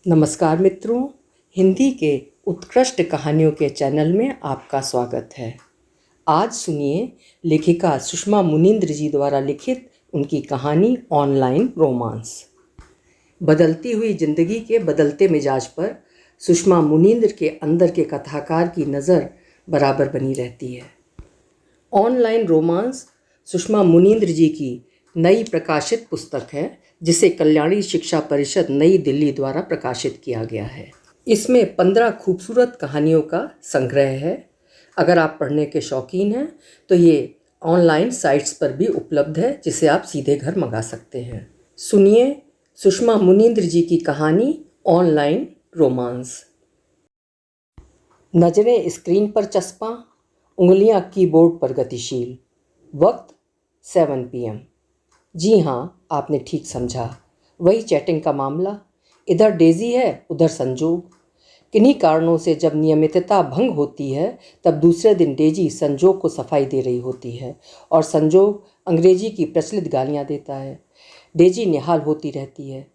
नमस्कार मित्रों, हिंदी के उत्कृष्ट कहानियों के चैनल में आपका स्वागत है। आज सुनिए लेखिका सुषमा मुनींद्र जी द्वारा लिखित उनकी कहानी ऑनलाइन रोमांस। बदलती हुई जिंदगी के बदलते मिजाज पर सुषमा मुनींद्र के अंदर के कथाकार की नज़र बराबर बनी रहती है। ऑनलाइन रोमांस सुषमा मुनींद्र जी की नई प्रकाशित पुस्तक है, जिसे कल्याणी शिक्षा परिषद नई दिल्ली द्वारा प्रकाशित किया गया है। इसमें 15 खूबसूरत कहानियों का संग्रह है। अगर आप पढ़ने के शौकीन हैं तो ये ऑनलाइन साइट्स पर भी उपलब्ध है, जिसे आप सीधे घर मंगा सकते हैं। सुनिए सुषमा मुनींद्र जी की कहानी ऑनलाइन रोमांस। नज़रें स्क्रीन पर चस्पा, उंगलियां कीबोर्ड पर गतिशील। वक्त 7 PM। जी हाँ, आपने ठीक समझा, वही चैटिंग का मामला। इधर डेज़ी है, उधर संजोग। किन्हीं कारणों से जब नियमितता भंग होती है, तब दूसरे दिन डेज़ी संजोग को सफाई दे रही होती है और संजोग अंग्रेजी की प्रचलित गालियाँ देता है। डेज़ी निहाल होती रहती है।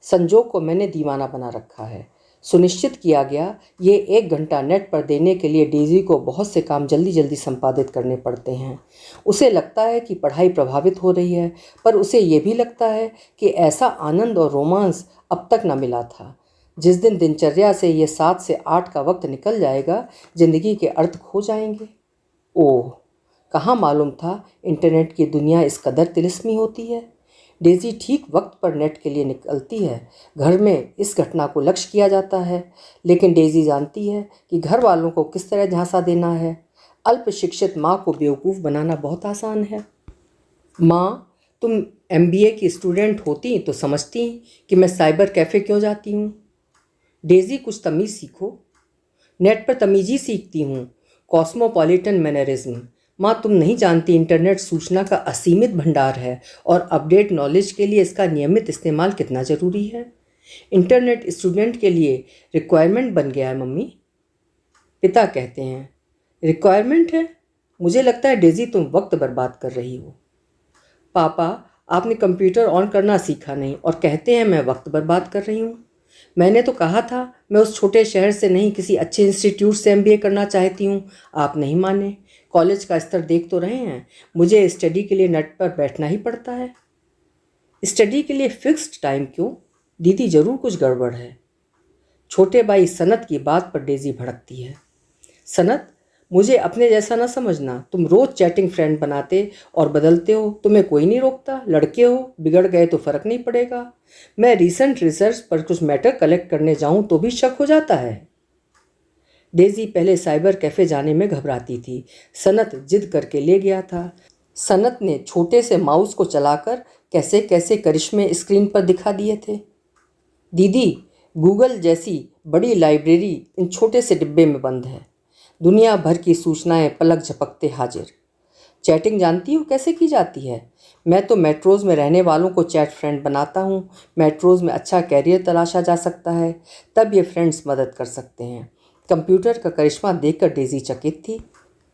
संजोग को मैंने दीवाना बना रखा है। सुनिश्चित किया गया, ये 1 घंटा नेट पर देने के लिए डेज़ी को बहुत से काम जल्दी जल्दी संपादित करने पड़ते हैं। उसे लगता है कि पढ़ाई प्रभावित हो रही है, पर उसे ये भी लगता है कि ऐसा आनंद और रोमांस अब तक न मिला था। जिस दिन दिनचर्या से ये 7 से 8 का वक्त निकल जाएगा, जिंदगी के अर्थ खो जाएंगे। ओह, कहाँ मालूम था इंटरनेट की दुनिया इस कदर तिलिस्मी होती है। डेज़ी ठीक वक्त पर नेट के लिए निकलती है। घर में इस घटना को लक्ष्य किया जाता है, लेकिन डेज़ी जानती है कि घर वालों को किस तरह झांसा देना है। अल्प शिक्षित माँ को बेवकूफ़ बनाना बहुत आसान है। माँ, तुम MBA की स्टूडेंट होती तो समझती कि मैं साइबर कैफ़े क्यों जाती हूँ। डेज़ी, कुछ तमीज़ सीखो। नेट पर तमीज़ ही सीखती हूँ, कॉस्मोपॉलिटन मैनरिज्म। माँ, तुम नहीं जानती इंटरनेट सूचना का असीमित भंडार है और अपडेट नॉलेज के लिए इसका नियमित इस्तेमाल कितना ज़रूरी है। इंटरनेट स्टूडेंट के लिए रिक्वायरमेंट बन गया है मम्मी। पिता कहते हैं, रिक्वायरमेंट है? मुझे लगता है डेज़ी तुम वक्त बर्बाद कर रही हो। पापा, आपने कंप्यूटर ऑन करना सीखा नहीं और कहते हैं मैं वक्त बर्बाद कर रही हूँ। मैंने तो कहा था मैं उस छोटे शहर से नहीं, किसी अच्छे इंस्टीट्यूट से MBA करना चाहती हूँ। आप नहीं माने। कॉलेज का स्तर देख तो रहे हैं, मुझे स्टडी के लिए नेट पर बैठना ही पड़ता है। स्टडी के लिए फिक्स्ड टाइम क्यों? दीदी, ज़रूर कुछ गड़बड़ है। छोटे भाई सनत की बात पर डेज़ी भड़कती है। सनत, मुझे अपने जैसा ना समझना। तुम रोज़ चैटिंग फ्रेंड बनाते और बदलते हो, तुम्हें कोई नहीं रोकता। लड़के हो, बिगड़ गए तो फ़र्क नहीं पड़ेगा। मैं रीसेंट रिसर्च पर कुछ मैटर कलेक्ट करने जाऊं तो भी शक हो जाता है। डेज़ी पहले साइबर कैफ़े जाने में घबराती थी। सनत जिद करके ले गया था। सनत ने छोटे से माउस को चलाकर कैसे कैसे करिश्मे स्क्रीन पर दिखा दिए थे। दीदी, गूगल जैसी बड़ी लाइब्रेरी इन छोटे से डिब्बे में बंद है। दुनिया भर की सूचनाएं पलक झपकते हाजिर। चैटिंग जानती हो कैसे की जाती है? मैं तो मेट्रोज़ में रहने वालों को चैट फ्रेंड बनाता हूँ। मेट्रोज़ में अच्छा कैरियर तलाशा जा सकता है, तब ये फ्रेंड्स मदद कर सकते हैं। कंप्यूटर का करिश्मा देखकर डेज़ी चकित थी।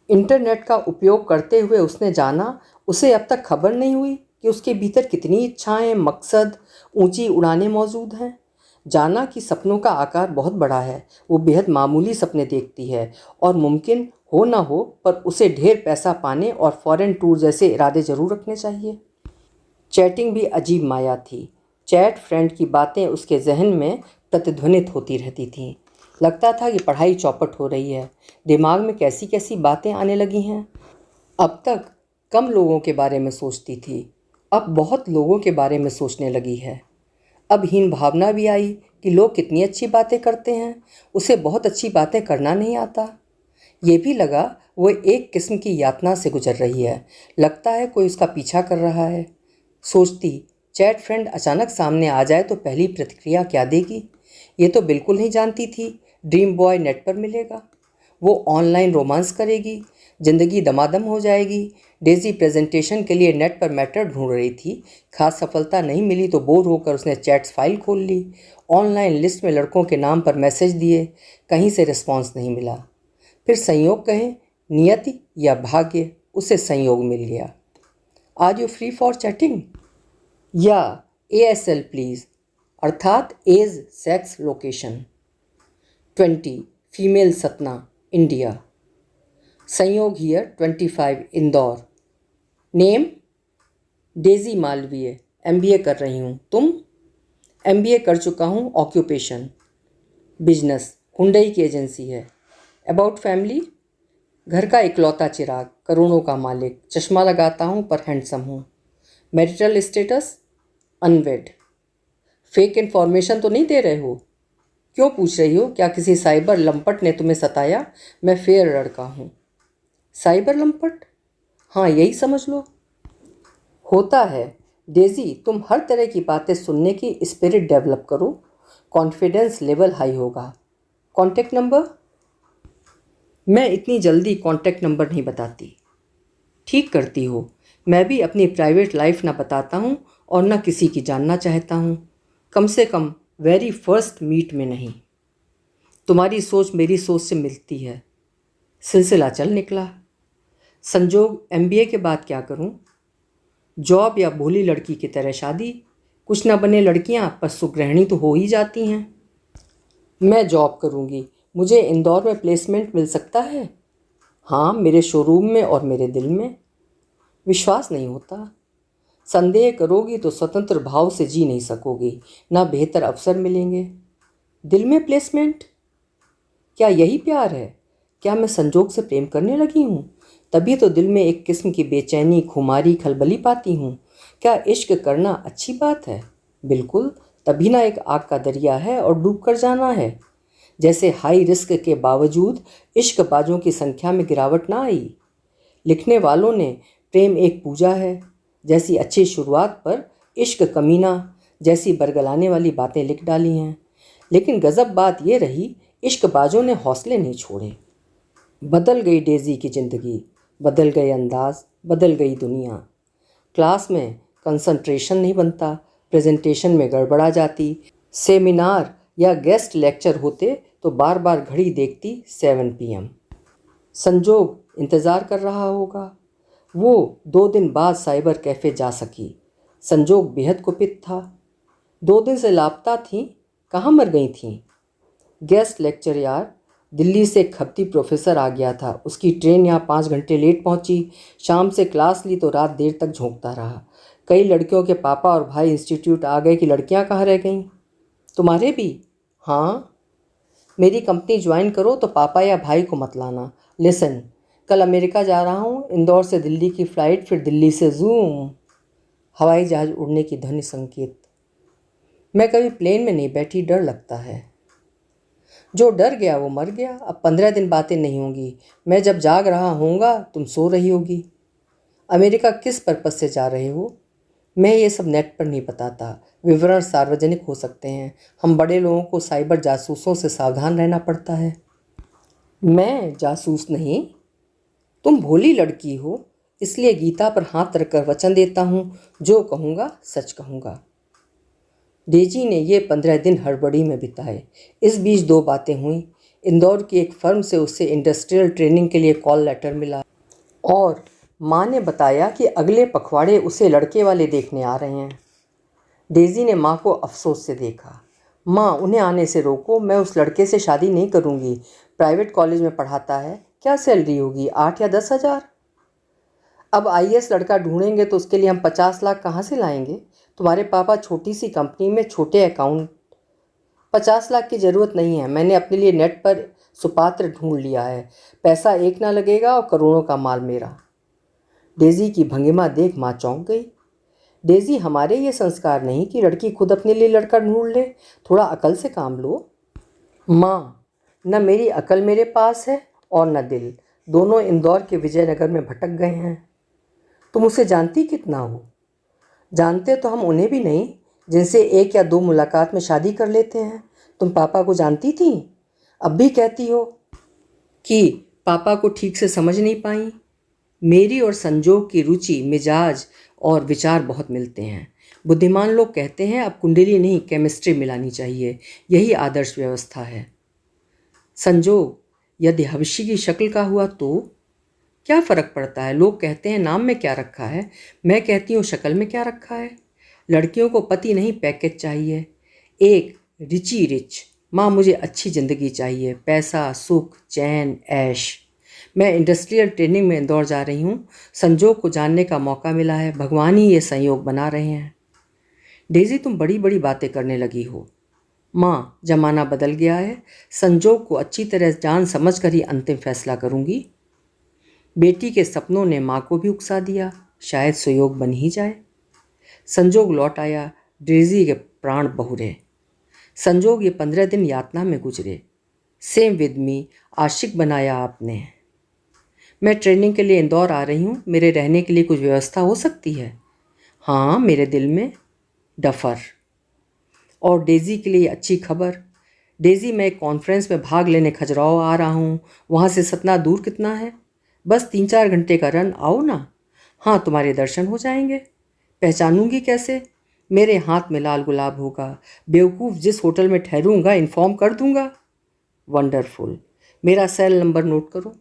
इंटरनेट का उपयोग करते हुए उसने जाना, उसे अब तक खबर नहीं हुई कि उसके भीतर कितनी इच्छाएं, मकसद, ऊंची उड़ानें मौजूद हैं। जाना कि सपनों का आकार बहुत बड़ा है, वो बेहद मामूली सपने देखती है और मुमकिन हो ना हो, पर उसे ढेर पैसा पाने और फॉरेन टूर जैसे इरादे ज़रूर रखने चाहिए। चैटिंग भी अजीब माया थी। चैट फ्रेंड की बातें उसके जहन में प्रतिध्वनित होती रहती थीं। लगता था कि पढ़ाई चौपट हो रही है। दिमाग में कैसी कैसी बातें आने लगी हैं। अब तक कम लोगों के बारे में सोचती थी, अब बहुत लोगों के बारे में सोचने लगी है। अब हीन भावना भी आई कि लोग कितनी अच्छी बातें करते हैं, उसे बहुत अच्छी बातें करना नहीं आता। ये भी लगा वो एक किस्म की यातना से गुजर रही है। लगता है कोई उसका पीछा कर रहा है। सोचती, चैट फ्रेंड अचानक सामने आ जाए तो पहली प्रतिक्रिया क्या देगी। ये तो बिल्कुल नहीं जानती थी ड्रीम बॉय नेट पर मिलेगा। वो ऑनलाइन रोमांस करेगी, ज़िंदगी दमादम हो जाएगी। डेज़ी प्रेजेंटेशन के लिए नेट पर मैटर ढूंढ रही थी। खास सफलता नहीं मिली तो बोर होकर उसने चैट्स फाइल खोल ली। ऑनलाइन लिस्ट में लड़कों के नाम पर मैसेज दिए, कहीं से रिस्पॉन्स नहीं मिला। फिर संयोग कहें, नियति या भाग्य, उसे संयोग मिल गया। Are you free for chatting? या ASL प्लीज़। अर्थात age, sex, location. 20 female Satna, India. Sanyog here 25 Indore. Name Daisy Malviya, MBA कर रही हूँ। तुम? MBA कर चुका हूँ। ऑक्यूपेशन बिजनेस, हुंडई की एजेंसी है। अबाउट फैमिली, घर का इकलौता चिराग, करोड़ों का मालिक, चश्मा लगाता हूँ पर हैंडसम हूँ। Marital status unwed. Fake information तो नहीं दे रहे हो? क्यों पूछ रही हो? क्या किसी साइबर लंपट ने तुम्हें सताया? मैं फेयर लड़का हूँ। साइबर लंपट? हाँ, यही समझ लो। होता है डेजी, तुम हर तरह की बातें सुनने की स्पिरिट डेवलप करो, कॉन्फिडेंस लेवल हाई होगा। Contact number? मैं इतनी जल्दी कॉन्टैक्ट नंबर नहीं बताती। ठीक करती हो। मैं भी अपनी प्राइवेट लाइफ ना बताता हूँ और ना किसी की जानना चाहता हूँ, कम से कम वेरी फर्स्ट मीट में नहीं। तुम्हारी सोच मेरी सोच से मिलती है। सिलसिला चल निकला। संजोग MBA के बाद क्या करूँ? जॉब या भोली लड़की की तरह शादी? कुछ ना बने लड़कियाँ पर सुगृहिणी तो हो ही जाती हैं। मैं जॉब करूँगी। मुझे इंदौर में प्लेसमेंट मिल सकता है? हाँ, मेरे शोरूम में और मेरे दिल में। विश्वास नहीं होता? संदेह करोगी तो स्वतंत्र भाव से जी नहीं सकोगी, ना बेहतर अवसर मिलेंगे। दिल में प्लेसमेंट? क्या यही प्यार है? क्या मैं संजोग से प्रेम करने लगी हूँ? तभी तो दिल में एक किस्म की बेचैनी, खुमारी, खलबली पाती हूँ। क्या इश्क करना अच्छी बात है? बिल्कुल, तभी ना एक आग का दरिया है और डूब कर जाना है। जैसे हाई रिस्क के बावजूद इश्कबाजों की संख्या में गिरावट ना आई। लिखने वालों ने प्रेम एक पूजा है जैसी अच्छी शुरुआत पर इश्क कमीना जैसी बरगलाने वाली बातें लिख डाली हैं। लेकिन गज़ब बात यह रही, इश्कबाजों ने हौसले नहीं छोड़े। बदल गई डेजी की ज़िंदगी, बदल गए अंदाज, बदल गई दुनिया। क्लास में कंसंट्रेशन नहीं बनता, प्रेजेंटेशन में गड़बड़ा जाती, सेमिनार या गेस्ट लेक्चर होते तो बार बार घड़ी देखती 7 PM। संजोग इंतज़ार कर रहा होगा। वो 2 दिन बाद साइबर कैफ़े जा सकी। संजोग बेहद कुपित था। 2 दिन से लापता थीं, कहाँ मर गई थीं? गेस्ट लेक्चर यार, दिल्ली से एक खपती प्रोफेसर आ गया था। उसकी ट्रेन यहाँ 5 घंटे लेट पहुँची। शाम से क्लास ली तो रात देर तक झोंकता रहा। कई लड़कियों के पापा और भाई इंस्टीट्यूट आ गए कि लड़कियाँ कहाँ रह गईं? तुम्हारे भी? हाँ। मेरी कंपनी ज्वाइन करो तो पापा या भाई को मत लाना। लिसन, कल अमेरिका जा रहा हूँ, इंदौर से दिल्ली की फ़्लाइट, फिर दिल्ली से जूम। हवाई जहाज़ उड़ने की ध्वनि संकेत। मैं कभी प्लेन में नहीं बैठी, डर लगता है। जो डर गया वो मर गया। अब 15 दिन बातें नहीं होंगी। मैं जब जाग रहा होऊंगा तुम सो रही होगी। अमेरिका किस पर्पज़ से जा रहे हो? मैं ये सब नेट पर नहीं बताता, विवरण सार्वजनिक हो सकते हैं। हम बड़े लोगों को साइबर जासूसों से सावधान रहना पड़ता है। मैं जासूस नहीं। तुम भोली लड़की हो, इसलिए गीता पर हाथ रखकर वचन देता हूँ, जो कहूँगा सच कहूँगा। डेजी ने ये 15 दिन हड़बड़ी में बिताए। इस बीच 2 बातें हुईं। इंदौर की एक फर्म से उसे इंडस्ट्रियल ट्रेनिंग के लिए कॉल लेटर मिला और माँ ने बताया कि अगले पखवाड़े उसे लड़के वाले देखने आ रहे हैं। डेजी ने माँ को अफसोस से देखा। माँ, उन्हें आने से रोको, मैं उस लड़के से शादी नहीं करूँगी। प्राइवेट कॉलेज में पढ़ाता है। क्या सैलरी होगी? 8 या 10 हज़ार। अब IAS लड़का ढूंढेंगे तो उसके लिए हम 50 लाख कहाँ से लाएंगे? तुम्हारे पापा छोटी सी कंपनी में छोटे अकाउंट। 50 लाख की ज़रूरत नहीं है। मैंने अपने लिए नेट पर सुपात्र ढूंढ लिया है। पैसा एक ना लगेगा और करोड़ों का माल मेरा। डेजी की भंगिमा देख माँ चौंक गई। डेजी, हमारे ये संस्कार नहीं कि लड़की खुद अपने लिए लड़का ढूंढ ले। थोड़ा अकल से काम लो। माँ, न मेरी अकल मेरे पास है और न दिल। दोनों इंदौर के विजयनगर में भटक गए हैं। तुम उसे जानती कितना हो? जानते तो हम उन्हें भी नहीं जिनसे 1 या 2 मुलाकात में शादी कर लेते हैं। तुम पापा को जानती थी? अब भी कहती हो कि पापा को ठीक से समझ नहीं पाई। मेरी और संजोग की रुचि, मिजाज और विचार बहुत मिलते हैं। बुद्धिमान लोग कहते हैं अब कुंडली नहीं, केमिस्ट्री मिलानी चाहिए। यही आदर्श व्यवस्था है। संजोग यदि हविष्य की शक्ल का हुआ तो क्या फ़र्क पड़ता है? लोग कहते हैं नाम में क्या रखा है, मैं कहती हूँ शक्ल में क्या रखा है। लड़कियों को पति नहीं पैकेज चाहिए। एक रिची रिच। माँ मुझे अच्छी ज़िंदगी चाहिए, पैसा, सुख, चैन, ऐश। मैं इंडस्ट्रियल ट्रेनिंग में इंदौर जा रही हूँ। संजोग को जानने का मौका मिला है, भगवान ही ये संयोग बना रहे हैं। डेजी तुम बड़ी बड़ी बातें करने लगी हो। माँ जमाना बदल गया है, संजोग को अच्छी तरह जान समझ कर ही अंतिम फैसला करूँगी। बेटी के सपनों ने माँ को भी उकसा दिया, शायद सुयोग बन ही जाए। संजोग लौट आया, डेजी के प्राण बहुरे। संजोग ये 15 दिन यातना में गुजरे। सेम विद मी, आशिक बनाया आपने। मैं ट्रेनिंग के लिए इंदौर आ रही हूँ, मेरे रहने के लिए कुछ व्यवस्था हो सकती है? हाँ, मेरे दिल में डफर। और डेजी के लिए अच्छी खबर। डेजी, मैं एक कॉन्फ्रेंस में भाग लेने खजुराहो आ रहा हूँ। वहाँ से सतना दूर कितना है? बस 3-4 घंटे का रन, आओ ना। हाँ, तुम्हारे दर्शन हो जाएंगे। पहचानूंगी कैसे? मेरे हाथ में लाल गुलाब होगा। बेवकूफ़, जिस होटल में ठहरूंगा इन्फॉर्म कर दूंगा। वंडरफुल, मेरा सेल नंबर नोट करो।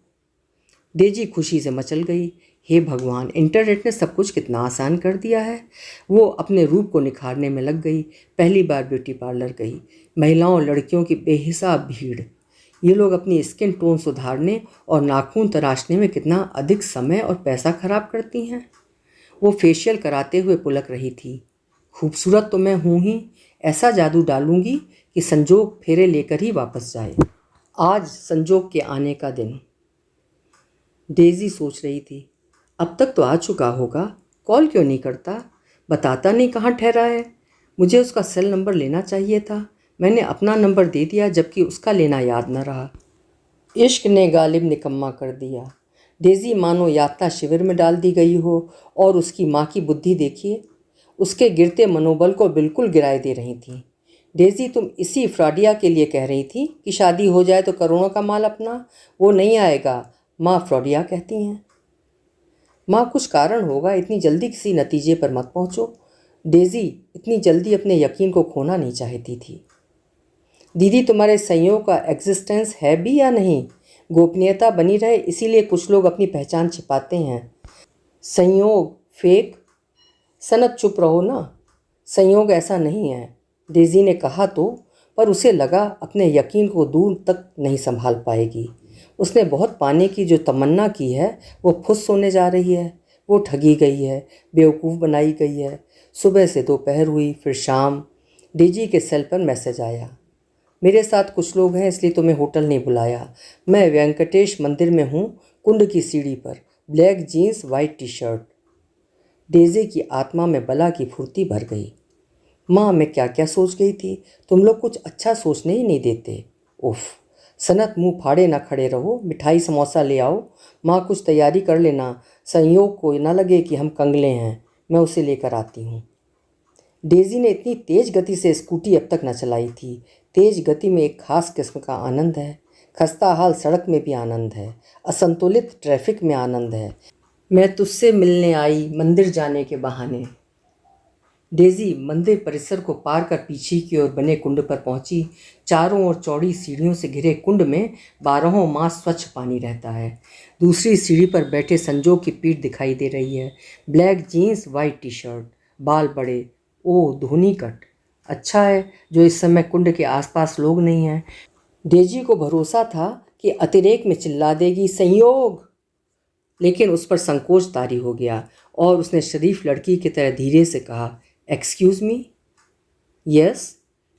डेजी खुशी से मचल गई। हे भगवान, इंटरनेट ने सब कुछ कितना आसान कर दिया है। वो अपने रूप को निखारने में लग गई। पहली बार ब्यूटी पार्लर गई। महिलाओं लड़कियों की बेहिसाब भीड़। ये लोग अपनी स्किन टोन सुधारने और नाखून तराशने में कितना अधिक समय और पैसा खराब करती हैं। वो फेशियल कराते हुए पुलक रही थी। खूबसूरत तो मैं हूँ ही, ऐसा जादू डालूंगी कि संजोग फेरे लेकर ही वापस जाए। आज संजोग के आने का दिन। डेजी सोच रही थी, अब तक तो आ चुका होगा, कॉल क्यों नहीं करता? बताता नहीं कहाँ ठहरा है। मुझे उसका सेल नंबर लेना चाहिए था। मैंने अपना नंबर दे दिया, जबकि उसका लेना याद न रहा। इश्क ने गालिब निकम्मा कर दिया। डेजी मानो यातना शिविर में डाल दी गई हो। और उसकी माँ की बुद्धि देखिए, उसके गिरते मनोबल को बिल्कुल गिराए दे रही थी। डेजी, तुम इसी फ्रॉडिया के लिए कह रही थी कि शादी हो जाए तो करोड़ों का माल अपना। वो नहीं आएगा, माँ फ्रॉडिया कहती हैं। माँ, कुछ कारण होगा, इतनी जल्दी किसी नतीजे पर मत पहुँचो। डेजी इतनी जल्दी अपने यकीन को खोना नहीं चाहती थी। दीदी, तुम्हारे संयोग का एग्जिस्टेंस है भी या नहीं? गोपनीयता बनी रहे, इसीलिए कुछ लोग अपनी पहचान छिपाते हैं। संयोग फेक? सनत चुप रहो ना। संयोग ऐसा नहीं है, डेजी ने कहा तो, पर उसे लगा अपने यकीन को दूर तक नहीं संभाल पाएगी। उसने बहुत पाने की जो तमन्ना की है वो फुस होने जा रही है। वो ठगी गई है, बेवकूफ़ बनाई गई है। सुबह से दोपहर हुई, फिर शाम। डेजी के सेल पर मैसेज आया, मेरे साथ कुछ लोग हैं इसलिए तुम्हें होटल नहीं बुलाया। मैं वेंकटेश मंदिर में हूँ, कुंड की सीढ़ी पर, black jeans, white T shirt. Daisy की आत्मा में बला की फुर्ती भर गई। माँ, मैं क्या क्या सोच गई थी। तुम लोग कुछ अच्छा सोचने ही नहीं देते। उफ, सनत, मुंह फाड़े ना खड़े रहो। मिठाई समोसा ले आओ। माँ, कुछ तैयारी कर लेना, संयोग को ना लगे कि हम कंगले हैं। मैं उसे लेकर आती हूँ। डेजी ने इतनी तेज गति से स्कूटी अब तक न चलाई थी। तेज गति में एक खास किस्म का आनंद है। खस्ता हाल सड़क में भी आनंद है, असंतुलित ट्रैफिक में आनंद है। मैं तुझसे मिलने आई मंदिर जाने के बहाने। डेजी मंदिर परिसर को पार कर पीछे की ओर बने कुंड पर पहुंची। चारों ओर चौड़ी सीढ़ियों से घिरे कुंड में 12 मास स्वच्छ पानी रहता है। दूसरी सीढ़ी पर बैठे संजोग की पीठ दिखाई दे रही है। Black jeans, white T shirt, बाल बड़े, ओ धोनी कट। अच्छा है जो इस समय कुंड के आसपास लोग नहीं हैं। डेजी को भरोसा था कि अतिरेक में चिल्ला देगी, संयोग, लेकिन उस पर संकोच तारी हो गया और उसने शरीफ लड़की की तरह धीरे से कहा, excuse me. Yes.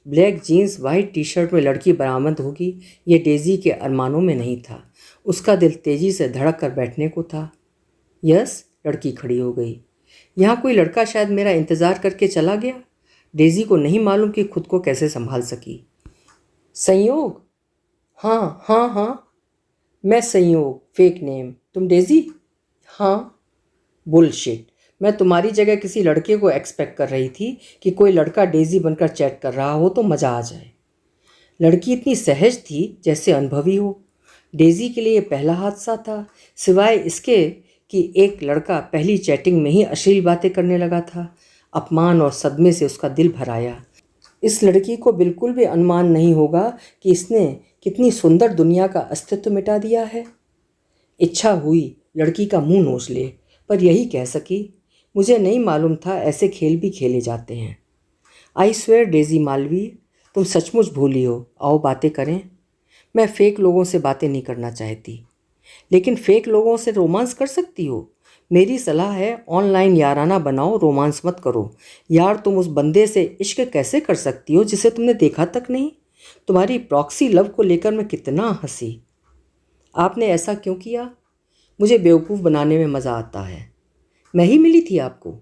Black jeans, white T shirt में लड़की बरामद होगी, ये डेजी के अरमानों में नहीं था। उसका दिल तेजी से धड़क कर बैठने को था। यस। लड़की खड़ी हो गई। यहाँ कोई लड़का शायद मेरा इंतज़ार करके चला गया। डेजी को नहीं मालूम कि खुद को कैसे संभाल सकी। संयोग? हाँ हाँ हाँ, मैं संयोग, फेक नेम। तुम डेजी? हाँ। बुलशिट, मैं तुम्हारी जगह किसी लड़के को एक्सपेक्ट कर रही थी कि कोई लड़का डेजी बनकर चैट कर रहा हो तो मज़ा आ जाए। लड़की इतनी सहज थी जैसे अनुभवी हो। डेजी के लिए पहला हादसा था, सिवाय इसके कि एक लड़का पहली चैटिंग में ही अश्लील बातें करने लगा था। अपमान और सदमे से उसका दिल भर आया। इस लड़की को बिल्कुल भी अनुमान नहीं होगा कि इसने कितनी सुंदर दुनिया का अस्तित्व मिटा दिया है। इच्छा हुई लड़की का मुंह नोच ले, पर यही कह सकी, मुझे नहीं मालूम था ऐसे खेल भी खेले जाते हैं। आई स्वेयर डेजी मालवीय, तुम सचमुच भोली हो। आओ बातें करें। मैं फेक लोगों से बातें नहीं करना चाहती। लेकिन फेक लोगों से रोमांस कर सकती हो। मेरी सलाह है ऑनलाइन याराना बनाओ, रोमांस मत करो। यार तुम उस बंदे से इश्क कैसे कर सकती हो जिसे तुमने देखा तक नहीं? तुम्हारी प्रॉक्सी लव को लेकर मैं कितना हंसी। आपने ऐसा क्यों किया? मुझे बेवकूफ़ बनाने में मज़ा आता है। मैं ही मिली थी आपको।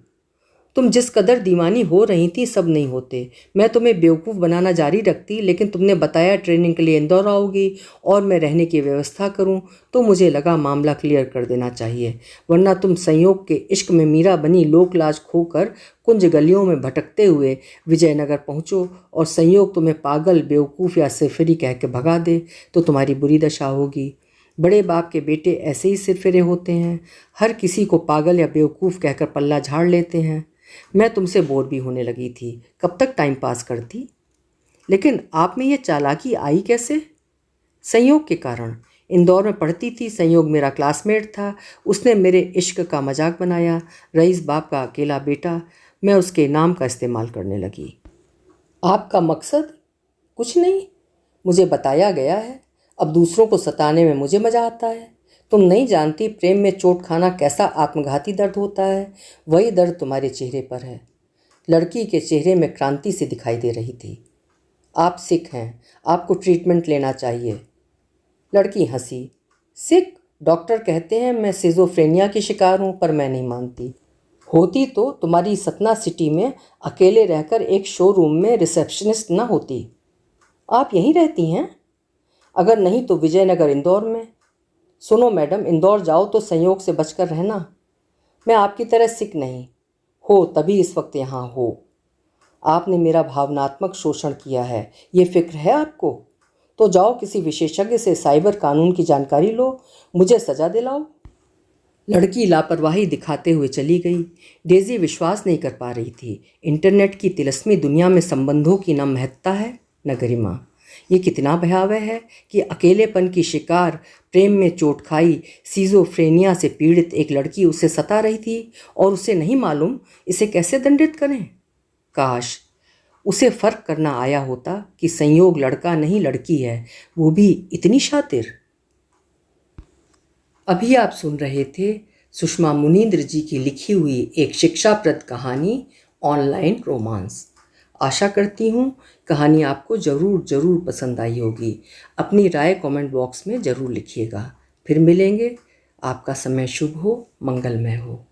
तुम जिस कदर दीवानी हो रही थी सब नहीं होते। मैं तुम्हें बेवकूफ़ बनाना जारी रखती, लेकिन तुमने बताया ट्रेनिंग के लिए इंदौर आओगी और मैं रहने की व्यवस्था करूं, तो मुझे लगा मामला क्लियर कर देना चाहिए। वरना तुम संयोग के इश्क में मीरा बनी लोक लाज खोकर कुंज गलियों में भटकते हुए विजयनगर पहुंचो और संयोग तुम्हें पागल, बेवकूफ़ या सिरफिरी कह के भगा दे, तो तुम्हारी बुरी दशा होगी। बड़े बाप के बेटे ऐसे ही सिरफिरे होते हैं, हर किसी को पागल या बेवकूफ़ कहकर पल्ला झाड़ लेते हैं। मैं तुमसे बोर भी होने लगी थी, कब तक टाइम पास करती? लेकिन आप में ये चालाकी आई कैसे? संयोग के कारण। इंदौर में पढ़ती थी, संयोग मेरा क्लासमेट था, उसने मेरे इश्क का मजाक बनाया। रईस बाप का अकेला बेटा, मैं उसके नाम का इस्तेमाल करने लगी। आपका मकसद? कुछ नहीं, मुझे बताया गया है। अब दूसरों को सताने में मुझे मज़ा आता है। तुम नहीं जानती प्रेम में चोट खाना कैसा आत्मघाती दर्द होता है। वही दर्द तुम्हारे चेहरे पर है। लड़की के चेहरे में क्रांति सी दिखाई दे रही थी। आप सिक हैं, आपको ट्रीटमेंट लेना चाहिए। लड़की हंसी। सिक? डॉक्टर कहते हैं मैं सिजोफ्रेनिया की शिकार हूँ, पर मैं नहीं मानती। होती तो तुम्हारी सतना सिटी में अकेले रहकर एक शोरूम में रिसेप्शनिस्ट न होती। आप यहीं रहती हैं? अगर नहीं तो विजयनगर इंदौर में। सुनो मैडम, इंदौर जाओ तो संयोग से बचकर रहना। मैं आपकी तरह सिक नहीं हो तभी इस वक्त यहाँ हो। आपने मेरा भावनात्मक शोषण किया है, ये फिक्र है आपको? तो जाओ किसी विशेषज्ञ से साइबर कानून की जानकारी लो, मुझे सज़ा दिलाओ। लड़की लापरवाही दिखाते हुए चली गई। डेज़ी विश्वास नहीं कर पा रही थी। इंटरनेट की तिलस्मी दुनिया में संबंधों की न महत्ता है न गरिमा। ये कितना भयावह है कि अकेलेपन की शिकार, प्रेम में चोट खाई, सीजोफ्रेनिया से पीड़ित एक लड़की उसे सता रही थी और उसे नहीं मालूम इसे कैसे दंडित करें। काश उसे फ़र्क करना आया होता कि संयोग लड़का नहीं लड़की है, वो भी इतनी शातिर। अभी आप सुन रहे थे सुषमा मुनींद्र जी की लिखी हुई एक शिक्षाप्रद कहानी, ऑनलाइन रोमांस। आशा करती हूँ कहानी आपको ज़रूर पसंद आई होगी। अपनी राय कमेंट बॉक्स में ज़रूर लिखिएगा। फिर मिलेंगे। आपका समय शुभ हो, मंगलमय हो।